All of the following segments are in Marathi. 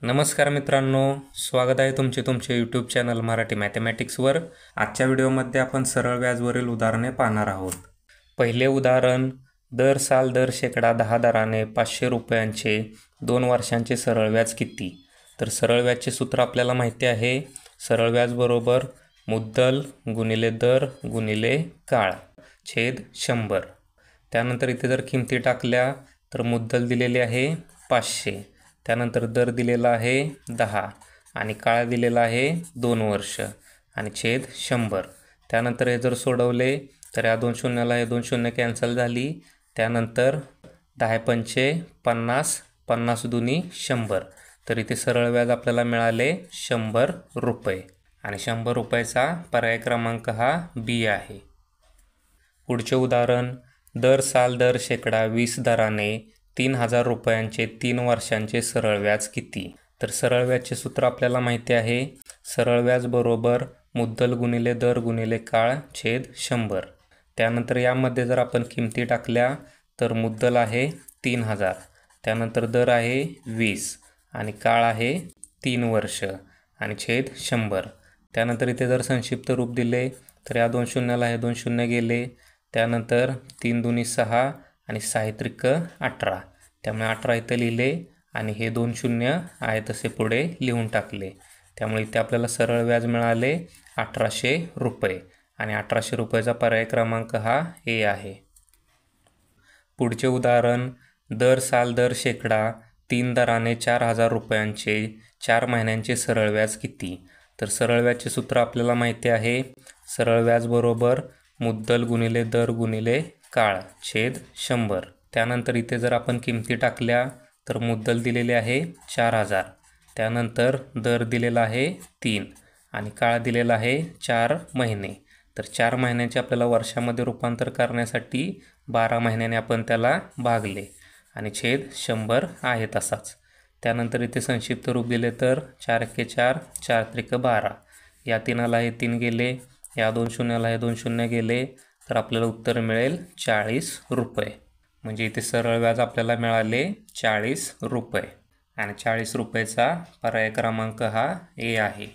नमस्कार मित्रांनो, स्वागत आहे तुमचे यूट्यूब चॅनल मराठी मॅथमॅटिक्सवर। आजच्या व्हिडिओमध्ये आपण सरळ व्याजवरील उदाहरणे पाहणार आहोत। पहिले उदाहरण, दर साल दर शेकडा 10 दराने 500 रुपयांचे 2 वर्षांचे सरळ व्याज किती? तर सरळ व्याजचे सूत्र आपल्याला माहिती आहे। सरळ व्याज बरोबर मुद्दल गुणिले दर गुणिले काळ छेद 100। त्यानंतर इथे जर किमती टाकल्या तर मुद्दल दिलेली आहे 500, त्यानंतर दर दिलेला आहे 10 आणि काळ दिलेला आहे 2 वर्ष आणि छेद 100। त्यानंतर हे जर सोडवले तर या दोन शून्याला हे दोन शून्य कॅन्सल झाली। त्यानंतर 10 पंचे 50, 50 दुनी 100, तर इथे सरळ व्याज आपल्याला मिळाले 100 रुपये आणि 100 रुपयाचा पर्याय क्रमांक हा बी आहे। पुढचे उदाहरण, दर साल दर शेकडा 20 दराने 3000 रुपयांचे 3 वर्षांचे सरळ व्याज किती? तर सरळ व्याजचे सूत्र आपल्याला माहिती आहे। सरळ व्याज बरोबर मुद्दल गुणिले दर गुणिले काळ छेद 100। त्यानंतर यामध्ये जर आपण किमती टाकल्या तर मुद्दल आहे 3000, त्यानंतर दर आहे 20 आणि काळ आहे 3 वर्ष आणि छेद 100। त्यानंतर इथे जर संक्षिप्त रूप दिले तर या दोन शून्याला हे दोन शून्य गेले। त्यानंतर 3 दुनी 6 आणि 6 त्रिक 18, त्यामुळे 18 इथे लिहिले आणि हे दोन शून्य आहे तसे पुढे लिहून टाकले। त्यामुळे इथे आपल्याला सरळ व्याज मिळाले 1800 रुपये आणि 1800 रुपयाचा पर्याय क्रमांक हा ए आहे। पुढचे उदाहरण, दर साल दर शेकडा 3 दराने 4000 रुपयांचे 4 महिन्यांचे सरळ व्याज किती? तर सरळ व्याजचे सूत्र आपल्याला माहिती आहे। सरळ व्याज बरोबर मुद्दल गुणिले दर गुणिले काळ छेद 100। त्यानंतर इथे जर आपण किमती टाकल्या तर मुद्दल दिलेले आहे 4000, त्यानंतर दर दिलेला आहे 3 आणि काळ दिलेला आहे 4 महिने। तर 4 महिन्याचे आपल्याला वर्षामध्ये रूपांतर करण्यासाठी 12 महिन्याने आपण त्याला भागले आणि छेद 100 आहे तसाच। त्यानंतर इथे संक्षिप्त रूप दिले तर 4 एक्के 4, 4 त्रिक 12, या तीनाला हे 3 गेले, या दोन शून्याला हे दोन शून्य गेले, तर आपल्याला उत्तर मिळेल 40 रुपये। म्हणजे इथे सरळ व्याज आपल्याला मिळाले 40 रुपये आणि 40 रुपयाचा पर्याय क्रमांक हा ए आहे।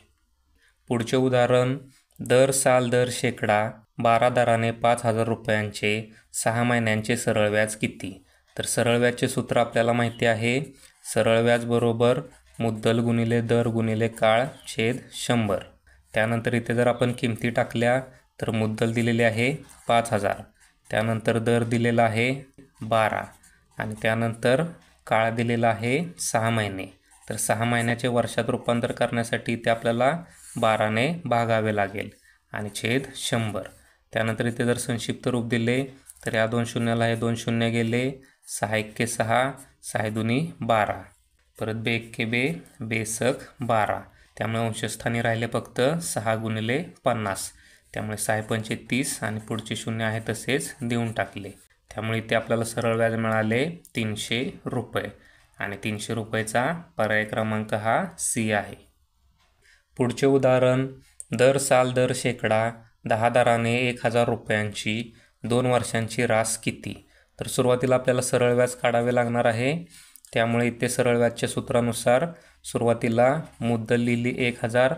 पुढचे उदाहरण, दर साल दर शेकडा 12 दराने 5000 रुपयांचे 6 महिन्यांचे सरळ व्याज किती? तर सरळ व्याजचे सूत्र आपल्याला माहिती आहे। सरळ व्याज बरोबर मुद्दल गुणिले दर गुणिले काळ छेद 100। त्यानंतर इथे जर आपण किमती टाकल्या तर मुद्दल दिलेली आहे 5000, त्यानंतर दर दिलेला आहे 12 आणि त्यानंतर काळ दिलेला आहे 6 महिने। तर 6 महिन्याचे वर्षात रूपांतर करण्यासाठी ते आपल्याला 12ने भागावे लागेल आणि छेद 100। त्यानंतर इथे जर संक्षिप्त रूप दिले तर या दोन शून्याला हे दोन शून्य गेले, 6 एक्के 6, 6 दुनी 12, परत बे एक्के बे, बेसक 12, त्यामुळे अंशस्थानी राहिले फक्त 6 गुणिले 50, त्यामुळे 6 पंचे 30 आणि पुढचे शून्य आहे तसेच देऊन टाकले। त्यामुळे इथे आपल्याला सरळ व्याज मिळाले 300 रुपये आणि 300 रुपयाचा पर्याय क्रमांक हा सी आहे। पुढचे उदाहरण, दर साल दर शेकडा 10 दराने 1000 रुपयांची 2 वर्षांची रास किती? तर सुरुवातीला आपल्याला सरळ व्याज काढावे लागणार आहे। त्यामुळे इथे सरळ व्याजच्या सूत्रानुसार सुरुवातीला मुद्दल लिहिली 1000,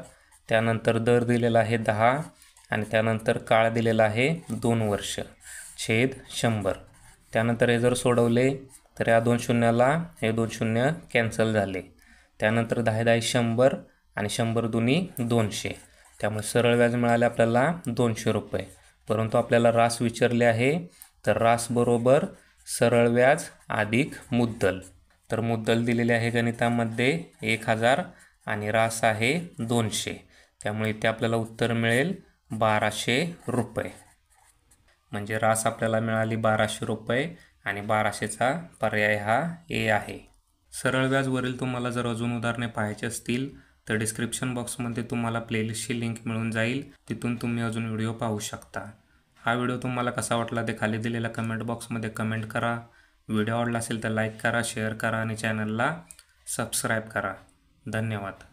त्यानंतर दर दिलेला आहे 10 आणि त्यानंतर काळ दिलेला आहे 2 वर्ष छेद 100। त्यानंतर हे जर सोडवले तर या दोन शून्याला हे दोन शून्य कॅन्सल झाले। त्यानंतर 10 10 100 आणि 100 दुनी 200, त्यामुळे सरळ व्याज मिळाले आपल्याला 200 रुपये। परंतु आपल्याला रास विचारले आहे, तर रास बरोबर सरळ व्याज अधिक मुद्दल। तर मुद्दल दिलेले आहे गणितामध्ये 1000 आणि रास आहे 200, त्यामुळे इथे आपल्याला उत्तर मिळेल 1200 रुपये। म्हणजे रास आपल्याला मिळाली 1200 रुपये आणि 1200चा पर्याय हा ए आहे। सरळ व्याजवरील तुम्हाला जर अजून उदाहरणे पाहायची असतील तर डिस्क्रिप्शन बॉक्समध्ये तुम्हाला प्लेलिस्टची लिंक मिळून जाईल, तिथून तुम्ही अजून व्हिडिओ पाहू शकता। हा व्हिडिओ तुम्हाला कसा वाटला ते खाली दिलेल्या कमेंट बॉक्समध्ये कमेंट करा। व्हिडिओ आवडला असेल तर लाईक करा, शेअर करा आणि चॅनलला सबस्क्राईब करा। धन्यवाद।